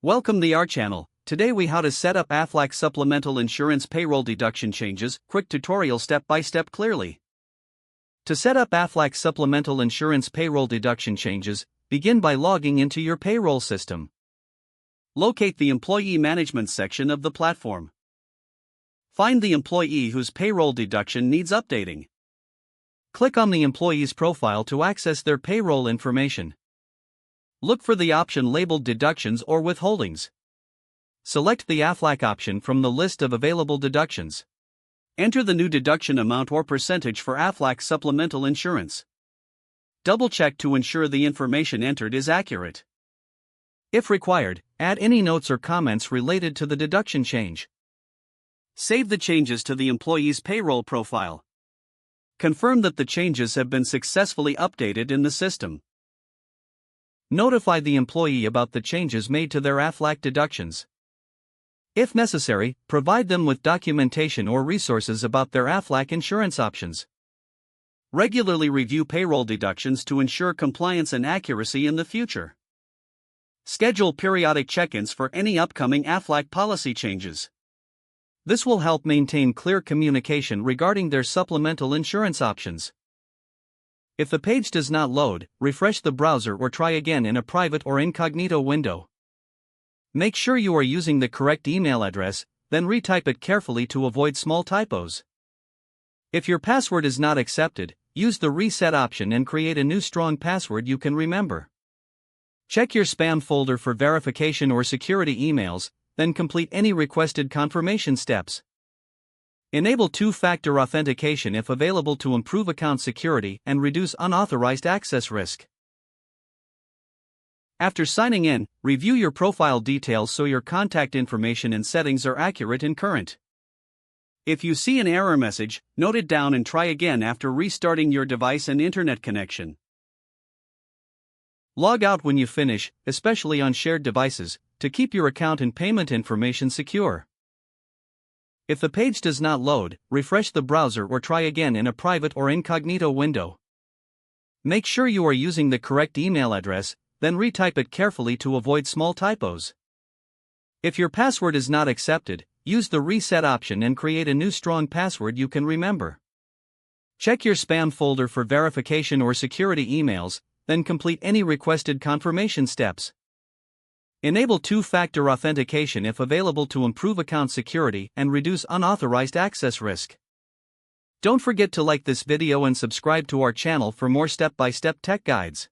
Welcome to our channel. Today we how to set up Aflac supplemental insurance payroll deduction changes, quick tutorial step by step clearly. To set up Aflac supplemental insurance payroll deduction changes, begin by logging into your payroll system. Locate the employee management section of the platform. Find the employee whose payroll deduction needs updating. Click on the employee's profile to access their payroll information. Look for the option labeled Deductions or Withholdings. Select the Aflac option from the list of available deductions. Enter the new deduction amount or percentage for Aflac supplemental insurance. Double-check to ensure the information entered is accurate. If required, add any notes or comments related to the deduction change. Save the changes to the employee's payroll profile. Confirm that the changes have been successfully updated in the system. Notify the employee about the changes made to their Aflac deductions. If necessary, provide them with documentation or resources about their Aflac insurance options. Regularly review payroll deductions to ensure compliance and accuracy in the future. Schedule periodic check-ins for any upcoming Aflac policy changes. This will help maintain clear communication regarding their supplemental insurance options. If the page does not load, refresh the browser or try again in a private or incognito window. Make sure you are using the correct email address, then retype it carefully to avoid small typos. If your password is not accepted, use the reset option and create a new strong password you can remember. Check your spam folder for verification or security emails, then complete any requested confirmation steps. Enable two-factor authentication if available to improve account security and reduce unauthorized access risk. After signing in, review your profile details so your contact information and settings are accurate and current. If you see an error message, note it down and try again after restarting your device and internet connection. Log out when you finish, especially on shared devices, to keep your account and payment information secure. If the page does not load, refresh the browser or try again in a private or incognito window. Make sure you are using the correct email address, then retype it carefully to avoid small typos. If your password is not accepted, use the reset option and create a new strong password you can remember. Check your spam folder for verification or security emails, then complete any requested confirmation steps. Enable two-factor authentication if available to improve account security and reduce unauthorized access risk. Don't forget to like this video and subscribe to our channel for more step-by-step tech guides.